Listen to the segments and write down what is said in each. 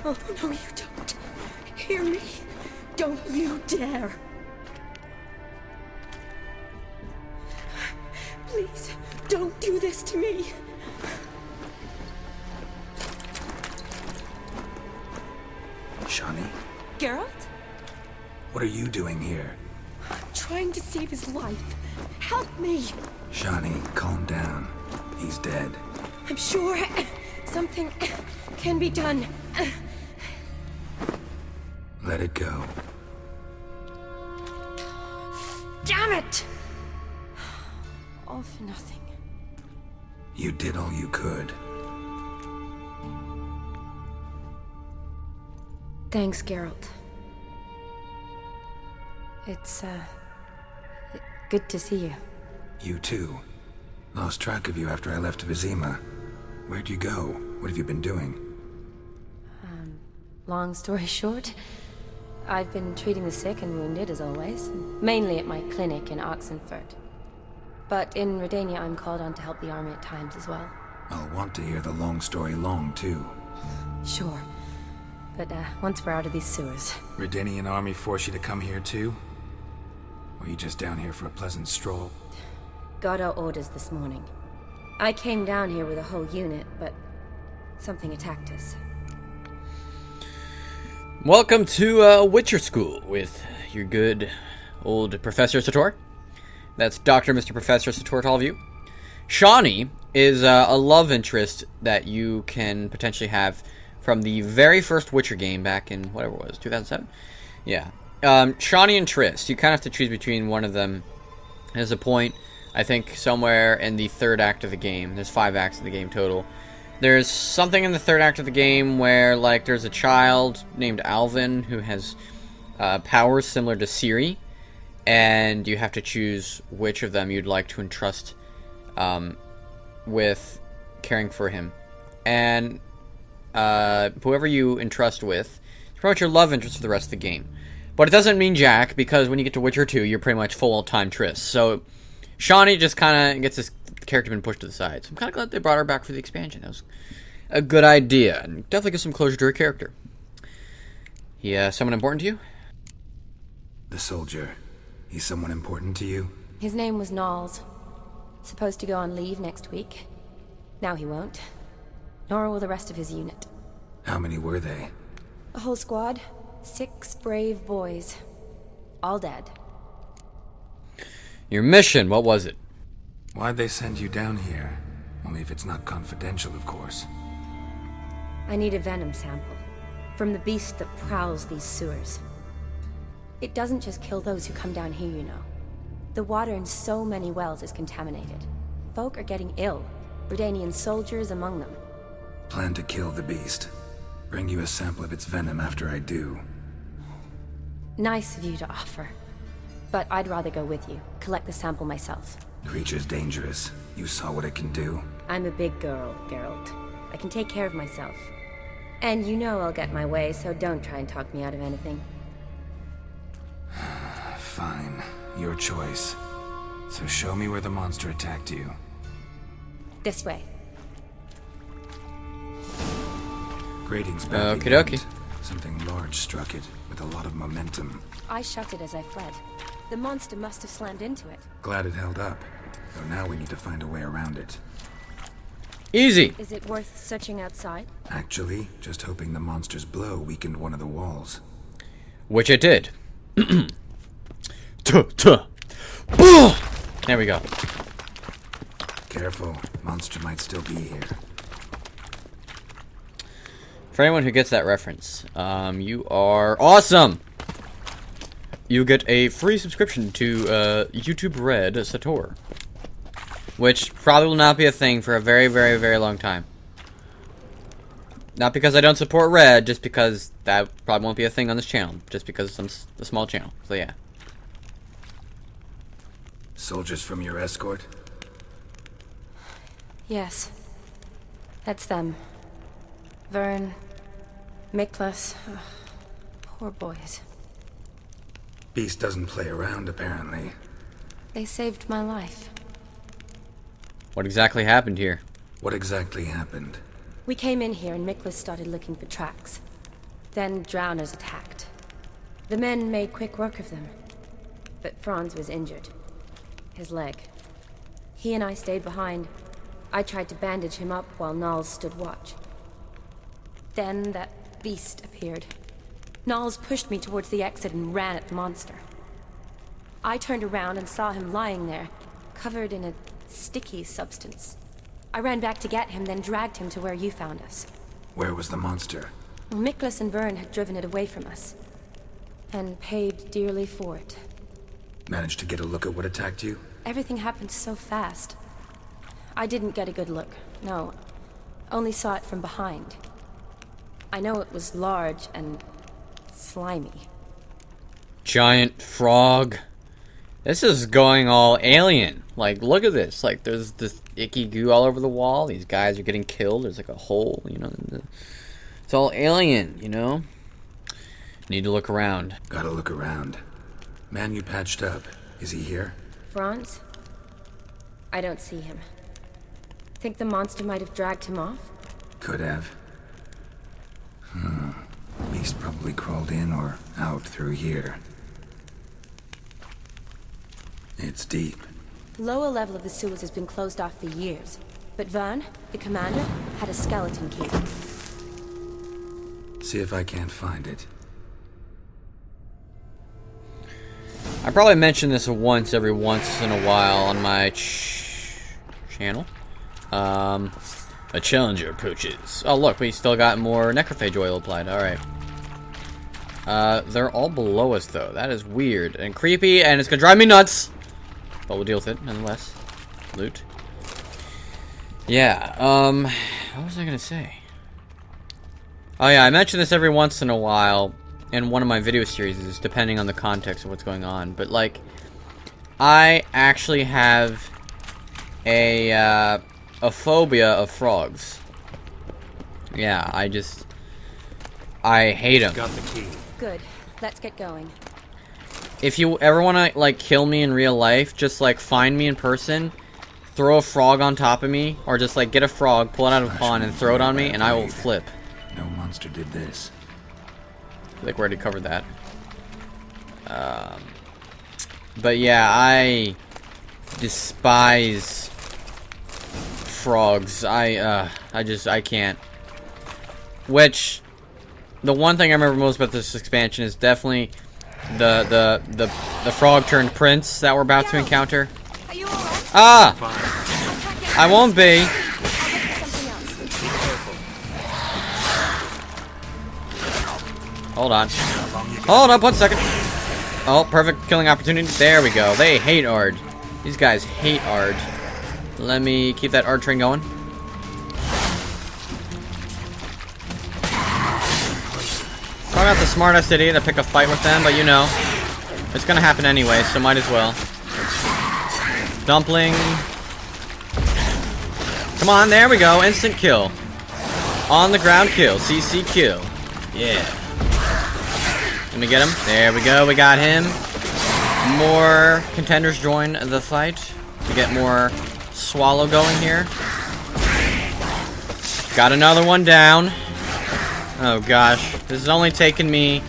Oh, no, you don't. Hear me? Don't you dare. Please, don't do this to me. Shani? Geralt? What are you doing here? I'm trying to save his life. Help me. Shani, calm down. He's dead. I'm sure something can be done. Let it go. Damn it! All for nothing. You did all you could. Thanks, Geralt. It's, good to see you. You too. Lost track of you after I left Vizima. Where'd you go? What have you been doing? Long story short, I've been treating the sick and wounded, as always. Mainly at my clinic in Oxenfurt. But in Redania, I'm called on to help the army at times as well. I'll want to hear the long story long, too. Sure. But, once we're out of these sewers. Rendanian army force you to come here, too? Or are you just down here for a pleasant stroll? Got our orders this morning. I came down here with a whole unit, but something attacked us. Welcome to Witcher School with your good old Professor Sator. That's Dr. Mr. Professor Sator to all of you. Shani is a love interest that you can potentially have from the very first Witcher game back in, whatever it was, 2007? Yeah. Shani and Triss, you kind of have to choose between one of them. There's a point, I think, somewhere in the third act of the game. There's 5 acts of the game total. There's something in the third act of the game where, like, there's a child named Alvin who has powers similar to Ciri, and you have to choose which of them you'd like to entrust with caring for him. And whoever you entrust with is pretty much your love interest for the rest of the game. But it doesn't mean jack, because when you get to Witcher 2, you're pretty much full-time Triss. So Shani just kind of gets this character been pushed to the side. So I'm kind of glad they brought her back for the expansion. That was a good idea, and definitely gives some closure to her character. Yeah, someone important to you? The soldier. He's someone important to you? His name was Knowles. Supposed to go on leave next week. Now he won't. Nor will the rest of his unit. How many were they? A whole squad. 6 brave boys. All dead. Your mission, what was it? Why'd they send you down here? Only if it's not confidential, of course. I need a venom sample. From the beast that prowls these sewers. It doesn't just kill those who come down here, you know. The water in so many wells is contaminated. Folk are getting ill. Rendanian soldiers among them. Plan to kill the beast. Bring you a sample of its venom after I do. Nice of you to offer. But I'd rather go with you. Collect the sample myself. Creature's dangerous. You saw what it can do. I'm a big girl, Geralt. I can take care of myself. And you know I'll get my way, so don't try and talk me out of anything. Fine. Your choice. So show me where the monster attacked you. This way. Gratings badly Okie dokie. bent. Something large struck it, with a lot of momentum. I shut it as I fled. The monster must have slammed into it. Glad it held up. Though now we need to find a way around it. Easy. Is it worth searching outside? Actually, just hoping the monster's blow weakened one of the walls. Which it did. There we go. Careful, monster might still be here. For anyone who gets that reference, you are awesome! You get a free subscription to YouTube Red Sator. Which probably will not be a thing for a very, very, very long time. Not because I don't support Red, just because that probably won't be a thing on this channel. Just because it's a small channel. So yeah. Soldiers from your escort? Yes. That's them. Vern. Miklas. Oh, poor boys. Beast doesn't play around, apparently. They saved my life. What exactly happened here? What exactly happened? We came in here and Miklas started looking for tracks. Then drowners attacked. The men made quick work of them. But Franz was injured. His leg. He and I stayed behind. I tried to bandage him up while Nals stood watch. Then that beast appeared. Nals pushed me towards the exit and ran at the monster. I turned around and saw him lying there, covered in a sticky substance. I ran back to get him, then dragged him to where you found us. Where was the monster? Miklas and Vern had driven it away from us. And paid dearly for it. Managed to get a look at what attacked you? Everything happened so fast. I didn't get a good look, no. Only saw it from behind. I know it was large and slimy. Giant frog. This is going all alien. Like, look at this. Like, there's this icky goo all over the wall. These guys are getting killed. There's like a hole, you know. It's all alien, you know. Need to look around. Gotta look around. Man you patched up. Is he here? Franz? I don't see him. Think the monster might have dragged him off? Could have. Beast probably crawled in or out through here. It's deep. Lower level of the sewers has been closed off for years. But Vern, the commander, had a skeleton key. See if I can't find it. I probably mention this every once in a while on my channel. A challenger approaches. Oh look, we still got more necrophage oil applied. Alright. They're all below us though. That is weird and creepy and it's gonna drive me nuts. But we'll deal with it nonetheless. Loot. Yeah, what was I gonna say? Oh yeah, I mention this every once in a while in one of my video series, depending on the context of what's going on. But like, I actually have a phobia of frogs. Yeah, I hate them. Got the key. Good. Let's get going. If you ever want to like kill me in real life, just like find me in person, throw a frog on top of me, or just like get a frog, pull it out of a pond, and throw it on me, and I will flip. No monster did this. I think we already covered that. But yeah, I despise frogs. I can't. Which, the one thing I remember most about this expansion is definitely the frog turned prince that we're about to encounter. Are you alright? Ah! I won't be. Hold on. Hold up 1 second. Oh, perfect killing opportunity. There we go. They hate Ard. These guys hate Ard. Let me keep that Ard train going. Probably not the smartest idiot to pick a fight with them, but you know. It's gonna happen anyway, so might as well. Dumpling. Come on, there we go. Instant kill. On the ground kill. CC kill. Yeah. Let me get him. There we go. We got him. More contenders join the fight to get more swallow going here. Got another one down. Oh gosh. This has only taken me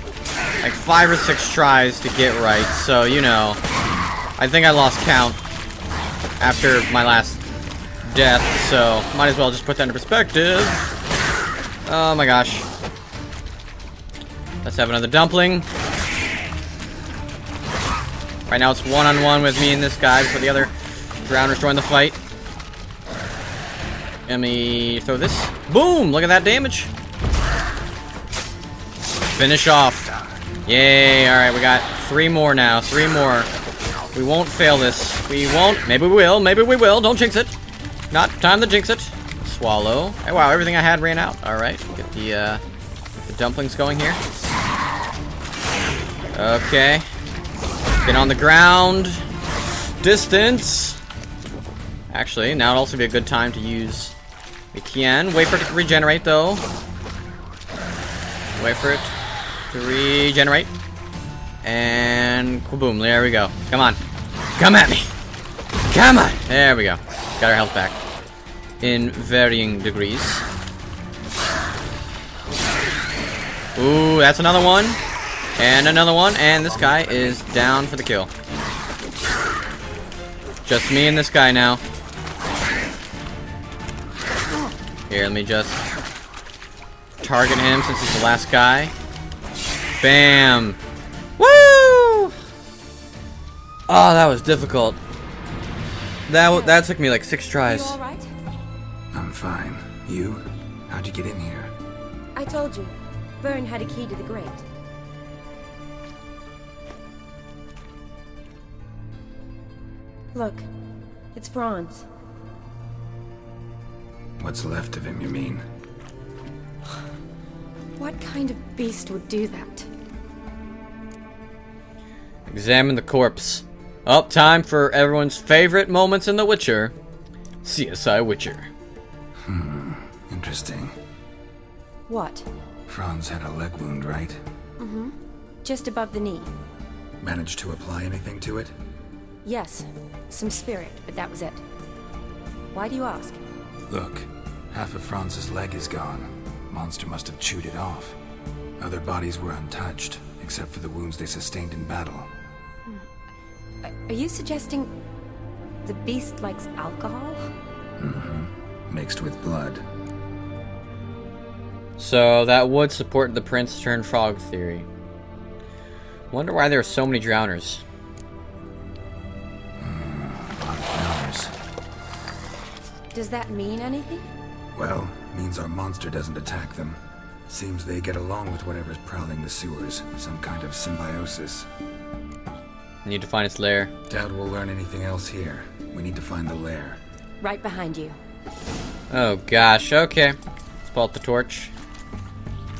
like 5 or 6 tries to get right. So, you know, I think I lost count after my last death. So, might as well just put that into perspective. Oh my gosh. Let's have another dumpling. Right now it's one-on-one with me and this guy before the other drowners join the fight. Let me throw this. Boom! Look at that damage. Finish off. Yay! Alright, we got 3 more now. 3 more. We won't fail this. We won't. Maybe we will. Maybe we will. Don't jinx it. Not time to jinx it. Swallow. Hey, wow, everything I had ran out. Alright, get the dumplings going here. Okay. Get on the ground. Distance. Actually, now would also be a good time to use the Kian. Wait for it to regenerate, though. Wait for it to regenerate. And kaboom, there we go. Come on. Come at me. Come on. There we go. Got our health back. In varying degrees. Ooh, that's another one. And another one. And this guy is down for the kill. Just me and this guy now. Here, let me just target him since he's the last guy. Bam! Woo! Oh, that was difficult. That took me like 6 tries. You all right? I'm fine. You? How'd you get in here? I told you. Vern had a key to the grate. Look, it's Franz. What's left of him, you mean? What kind of beast would do that? Examine the corpse. Up, time for everyone's favorite moments in The Witcher. CSI Witcher. Interesting. What? Franz had a leg wound, right? Just above the knee. Managed to apply anything to it? Yes, some spirit, but that was it. Why do you ask? Look, half of Franz's leg is gone. Monster must have chewed it off. Other bodies were untouched, except for the wounds they sustained in battle. Are you suggesting the beast likes alcohol? Mixed with blood. So that would support the prince turned frog theory. Wonder why there are so many drowners. A lot of flowers. Does that mean anything? Well, means our monster doesn't attack them. Seems they get along with whatever's prowling the sewers. Some kind of symbiosis. Need to find its lair. Doubt we'll learn anything else here. We need to find the lair. Right behind you. Oh gosh, okay. Let's pull out the torch.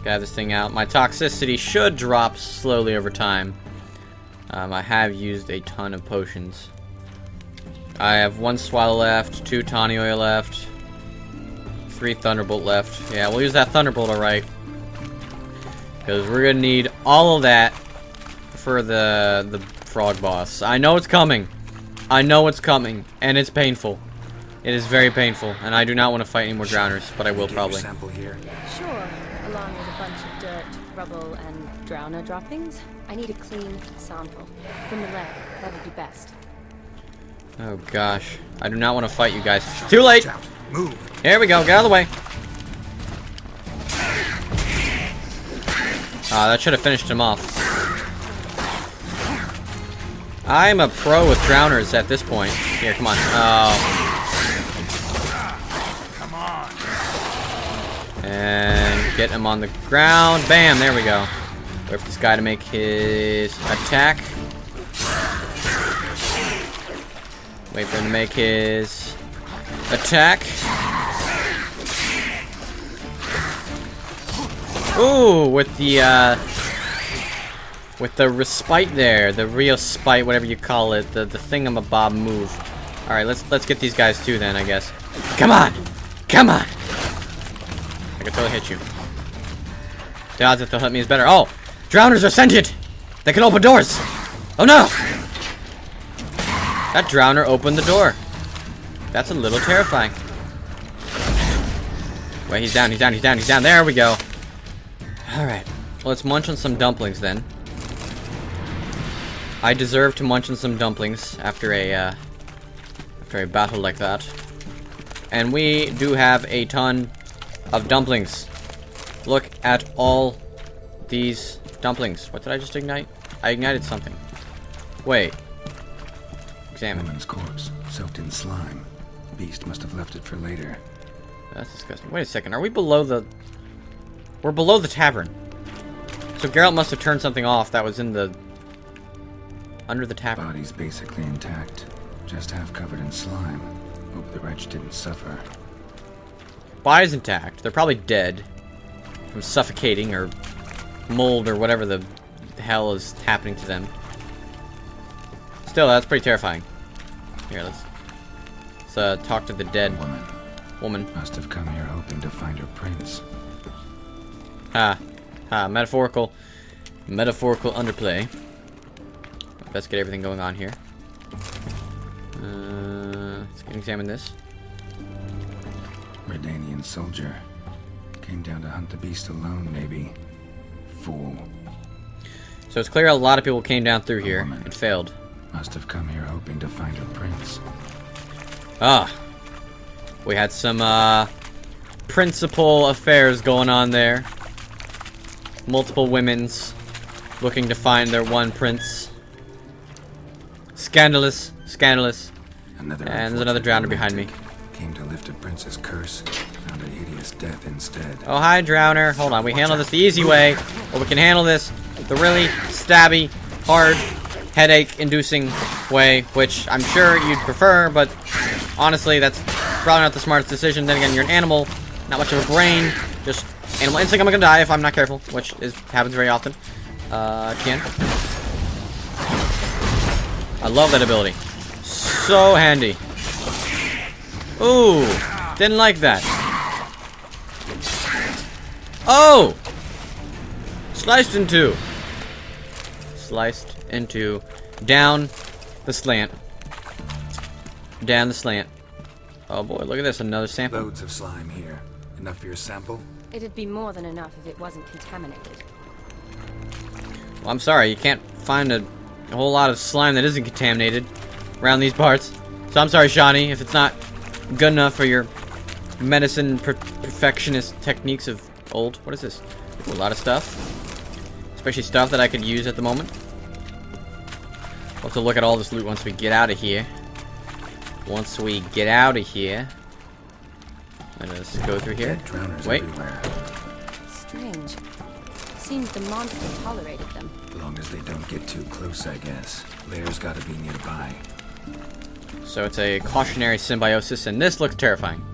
Got this thing out. My toxicity should drop slowly over time. I have used a ton of potions. I have 1 swallow left, 2 tawny oil left, 3 thunderbolt left. Yeah, we'll use that thunderbolt alright. Because we're gonna need all of that for the frog boss. I know it's coming. I know it's coming, and it's painful. It is very painful, and I do not want to fight any more drowners, but I will Get your probably. sample here. Sure, along with a bunch of dirt, rubble, and drowner droppings. I need a clean sample. From the lab, that would be best. Oh gosh, I do not want to fight you guys. Too late! Watch out. Move. Here we go, get out of the way. That should have finished him off. I'm a pro with drowners at this point. Here, come on. Oh. Come on. And get him on the ground. Bam, there we go. Wait for this guy to make his attack. Wait for him to make his attack. Ooh, with the respite there, the real spite, whatever you call it, the thingamabob move. All right, let's get these guys too then, I guess. Come on, come on. I can totally hit you. The odds that they'll hit me is better. Oh, drowners are sentient. They can open doors. Oh no! That drowner opened the door. That's a little terrifying. Wait, he's down, he's down, he's down, he's down. There we go. Alright. Well, let's munch on some dumplings then. I deserve to munch on some dumplings after a battle like that. And we do have a ton of dumplings. Look at all these dumplings. What did I just ignite? I ignited something. Wait. Examine. Woman's corpse, soaked in slime. Beast must have left it for later. That's disgusting. Wait a second. Are we below the... We're below the tavern. So Geralt must have turned something off that was in the... under the tavern. Body's basically intact. Just half covered in slime. Hope the wretch didn't suffer. Body's intact. They're probably dead. From suffocating or mold or whatever the hell is happening to them. Still, that's pretty terrifying. Here, let's talk to the dead woman. Must have come here hoping to find her prince. Ha. Ha. Metaphorical underplay. Let's get everything going on here. Let's examine this. Rendanian soldier. Came down to hunt the beast alone, maybe. fool. So it's clear a lot of people came down through here woman. and failed. Must have come here hoping to find her prince. Ah. We had some, principal affairs going on there. Multiple women's looking to find their one prince. Scandalous. Scandalous. And there's another drowner behind me. Came to lift a prince's curse, found a hideous death instead. Oh, hi, drowner. Hold on, we handle this the easy way, or we can handle this the really stabby, hard, headache-inducing way, which I'm sure you'd prefer, but honestly, that's probably not the smartest decision. Then again, you're an animal, not much of a brain, just animal instinct. I'm gonna die if I'm not careful, which happens very often. Can. I love that ability. So handy. Ooh, didn't like that. Oh! Sliced in two. Sliced into. Down the slant. Down the slant. Oh boy, look at this, another sample. Loads of slime here. Enough for your sample? It'd be more than enough if it wasn't contaminated. Well, I'm sorry, you can't find a whole lot of slime that isn't contaminated around these parts. So I'm sorry, Shani, if it's not good enough for your medicine perfectionist techniques of old. What is this? A lot of stuff. Especially stuff that I could use at the moment. We'll have to look at all this loot once we get out of here. Once we get out of here. Let us go through here. Dead drowners Wait. everywhere. Strange. Seems the monster tolerated them. As long as they don't get too close, I guess. Lairs gotta be nearby. So it's a cautionary symbiosis, and this looks terrifying.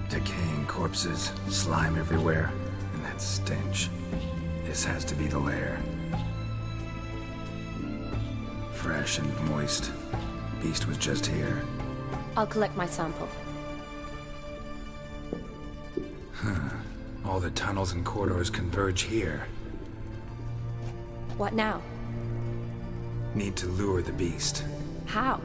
Decaying corpses, slime everywhere, and that stench. This has to be the lair. Fresh and moist. Beast was just here. I'll collect my sample. All the tunnels and corridors converge here. What now? Need to lure the beast. How?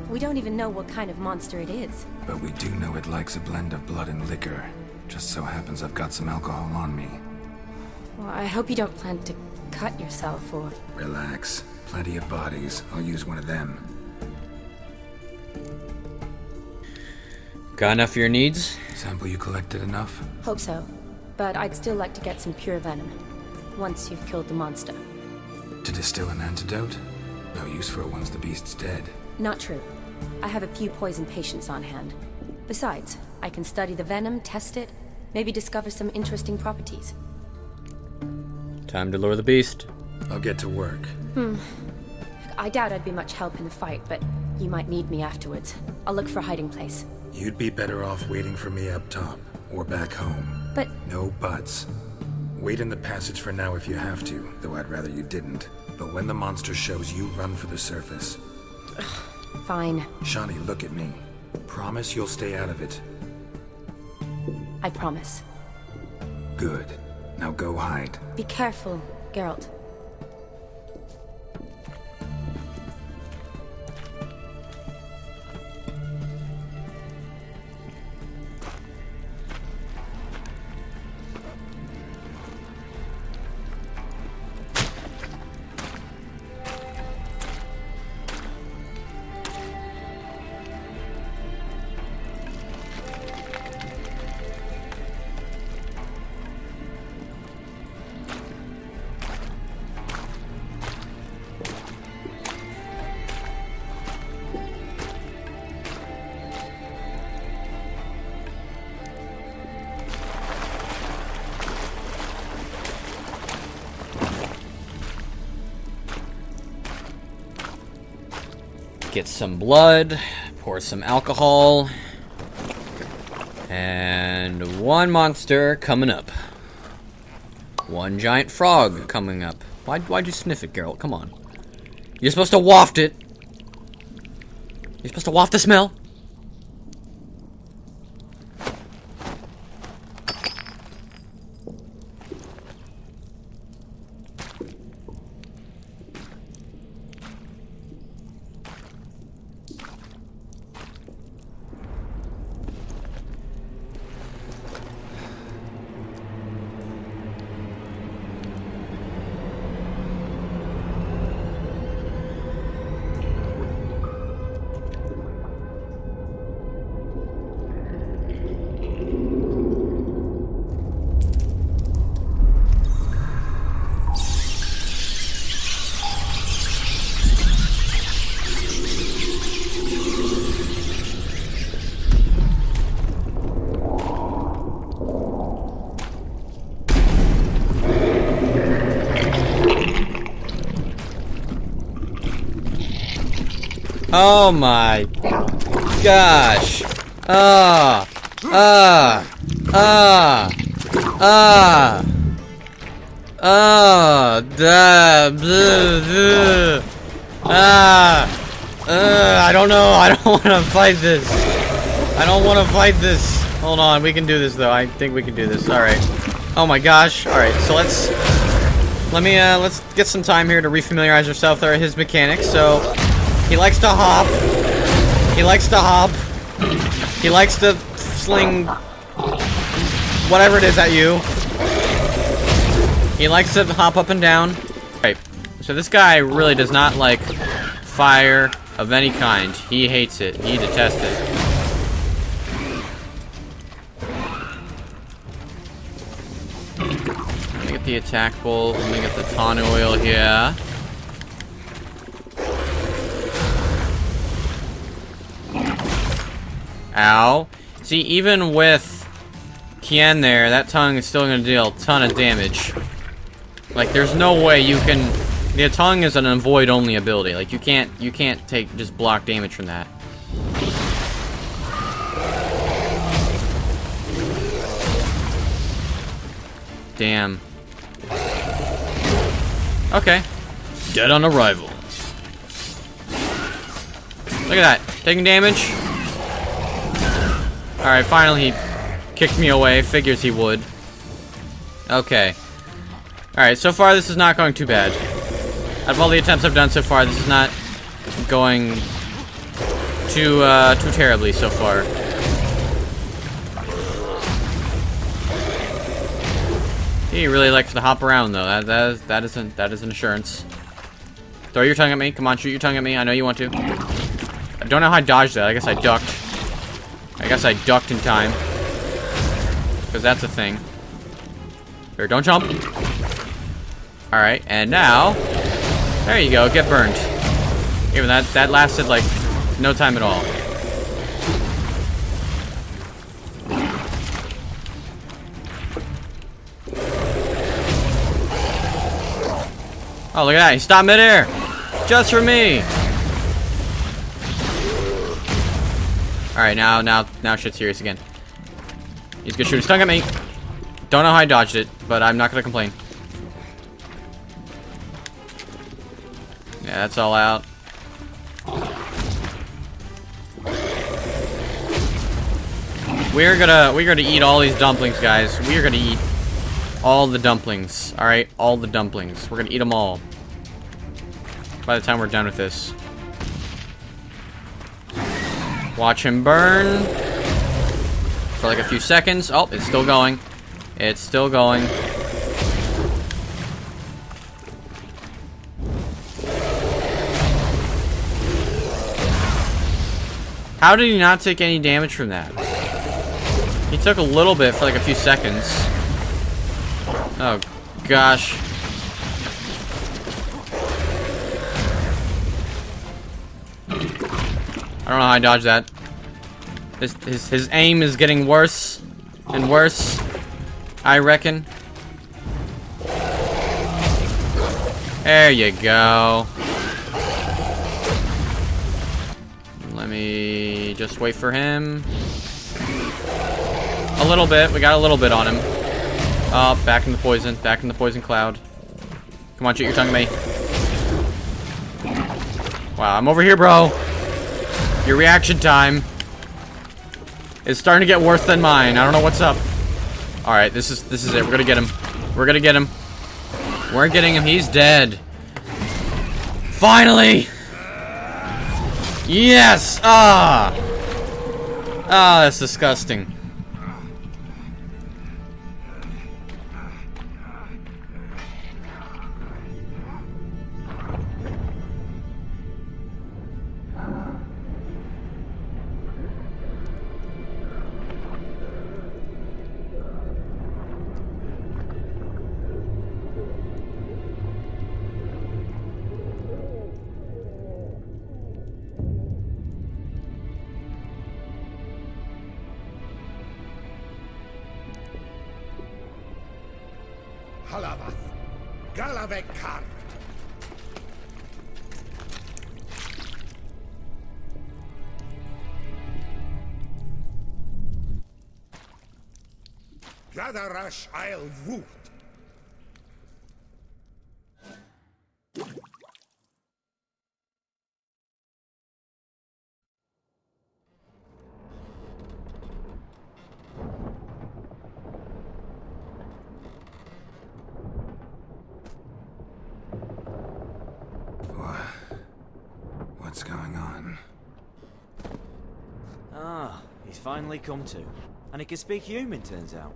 We don't even know what kind of monster it is. But we do know it likes a blend of blood and liquor. Just so happens I've got some alcohol on me. Well, I hope you don't plan to cut yourself or... Relax. Plenty of bodies. I'll use one of them. Got enough for your needs? Sample you collected enough? Hope so. But I'd still like to get some pure venom. Once you've killed the monster. To distill an antidote? No use for it once the beast's dead. Not true. I have a few poison patients on hand. Besides, I can study the venom, test it, maybe discover some interesting properties. Time to lure the beast. I'll get to work. I doubt I'd be much help in the fight, but you might need me afterwards. I'll look for a hiding place. You'd be better off waiting for me up top, or back home. But No buts. Wait in the passage for now if you have to, though I'd rather you didn't. But when the monster shows, you run for the surface. fine. Shani, look at me. Promise you'll stay out of it. I promise. Good. Now go hide. Be careful, Geralt. Get some blood, pour some alcohol, and one monster coming up. One giant frog coming up. Why'd you sniff it, Geralt? Come on. You're supposed to waft it. You're supposed to waft the smell. Oh my gosh. Ah. Ah. Ah. Ah. Ah. Da. Ah. I don't know. I don't want to fight this. I don't want to fight this. Hold on. We can do this, though. I think we can do this. All right. Oh my gosh. All right. So let's get some time here to refamiliarize ourselves with his mechanics. So he likes to hop. He likes to hop. He likes to sling whatever it is at you. He likes to hop up and down. Right. So this guy really does not like fire of any kind. He hates it. He detests it. Let me get the attack bolt. Let me get the tonic oil here. Ow. See, even with Kien there, that tongue is still going to deal a ton of damage. Like, there's no way you can... The tongue is an avoid-only ability. Like, you can't take just block damage from that. Damn. Okay. Dead on arrival. Look at that. Taking damage. Alright, finally he kicked me away. Figures he would. Okay. Alright, so far this is not going too bad. Out of all the attempts I've done so far, this is not going too terribly so far. He really likes to hop around, though. That is an assurance. Throw your tongue at me. Come on, shoot your tongue at me. I know you want to. I don't know how I dodged that. I guess I ducked. I guess I ducked in time. Because that's a thing. Here, don't jump. Alright, and now... There you go, get burned. Even that lasted, like, no time at all. Oh, look at that, he stopped midair! Just for me! Alright, now shit's serious again. He's gonna shoot his tongue at me. Don't know how I dodged it, but I'm not gonna complain. Yeah, that's all out. We're gonna eat all these dumplings, guys. We're gonna eat all the dumplings. All right, all the dumplings. We're gonna eat them all. By the time we're done with this. Watch him burn for like a few seconds. Oh, it's still going. It's still going. How did he not take any damage from that? He took a little bit for like a few seconds. Oh, gosh. I don't know how I dodged that. His aim is getting worse and worse, I reckon. There you go. Let me just wait for him. A little bit. We got a little bit on him. Oh, back in the poison. Back in the poison cloud. Come on, shoot your tongue at me. Wow, I'm over here, bro. Your reaction time is starting to get worse than mine. I don't know what's up. Alright, this is it. We're gonna get him. We're gonna get him. We're getting him. He's dead. Finally! Yes! Ah! Ah, that's disgusting. Halavath, Galavek Kar. Radarash I'll root. What's going on? Ah, he's finally come to. And he can speak human, turns out.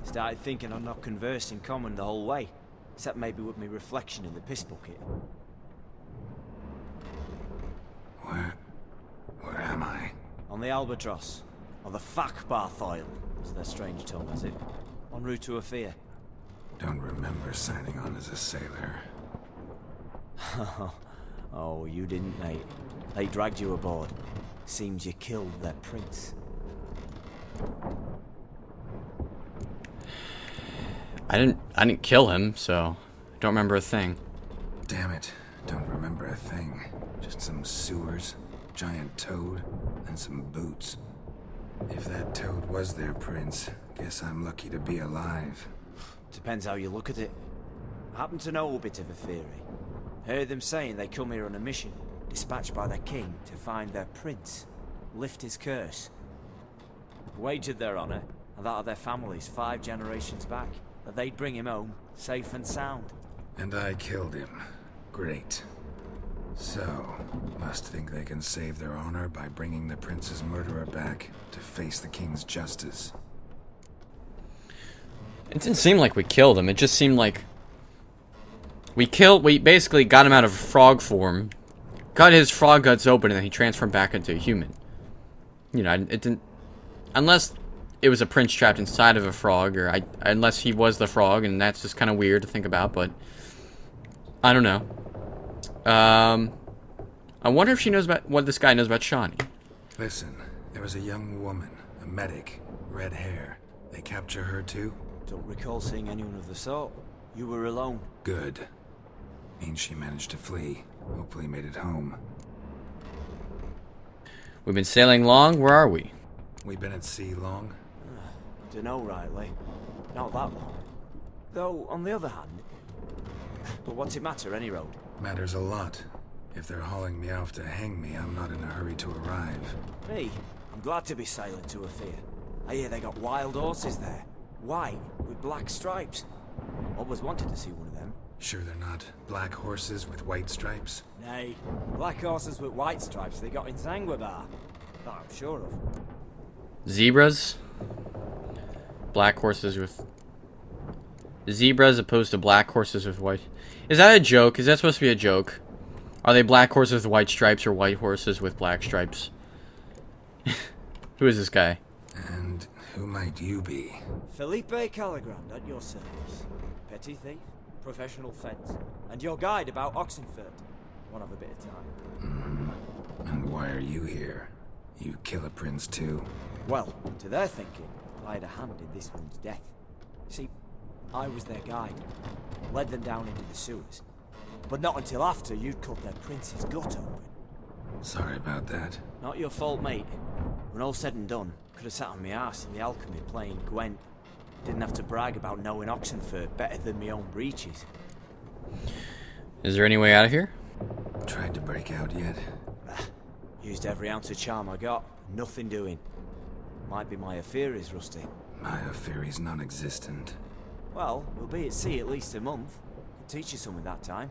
Started thinking I'd not conversed in common the whole way, except maybe with me reflection in the piss bucket. Where am I? On the Albatross, or the Fakbarth Oil, as their strange tongue has it. En route to Afir. Don't remember signing on as a sailor. Oh, you didn't, mate. They dragged you aboard. Seems you killed their prince. I didn't kill him, so I don't remember a thing. Damn it, don't remember a thing. Just some sewers, giant toad, and some boots. If that toad was their prince, guess I'm lucky to be alive. Depends how you look at it. I happen to know a bit of a theory. Heard them saying they come here on a mission, dispatched by their king to find their prince, lift his curse. Wagered their honor, and that of their families 5 generations back, that they'd bring him home, safe and sound. And I killed him. Great. So, must think they can save their honor by bringing the prince's murderer back to face the king's justice. It didn't seem like we killed him. It just seemed like we basically got him out of frog form, cut his frog guts open, and then he transformed back into a human. You know, it didn't, unless it was a prince trapped inside of a frog, or unless he was the frog, and that's just kind of weird to think about. But I don't know. I wonder if she knows about what this guy knows about Shani. Listen, there was a young woman, a medic, red hair. They capture her too? Don't recall seeing anyone of the sort. You were alone. Good. Means she managed to flee. Hopefully made it home. We've been sailing long. Where are we? We've been at sea long? Dunno rightly. Not that long. Though, on the other hand... But what's it matter, any road? Matters a lot. If they're hauling me off to hang me, I'm not in a hurry to arrive. Me? I'm glad to be sailing to Afir. I hear they got wild horses there. White, with black stripes. Always wanted to see one of them. Sure they're not black horses with white stripes? Nay, black horses with white stripes they got in Zanguibar. That I'm sure of. Zebras? Black horses with... Zebras opposed to black horses with white... Is that a joke? Is that supposed to be a joke? Are they black horses with white stripes or white horses with black stripes? Who is this guy? And who might you be? Felipe Caligrand at your service. Petty thief, professional fence, and your guide about Oxenfurt. One of a bit of time. And why are you here? You kill a prince too? Well, to their thinking, I had a hand in this one's death. See, I was their guide. Led them down into the sewers. But not until after you'd cut their prince's gut open. Sorry about that. Not your fault, mate. When all said and done, could have sat on my arse in the alchemy playing Gwent. Didn't have to brag about knowing Oxenfurt better than my own breeches. Is there any way out of here? Tried to break out yet? Used every ounce of charm I got. Nothing doing. Might be my affair is rusty. My affair is non-existent. Well, we'll be at sea at least a month. Could teach you something that time.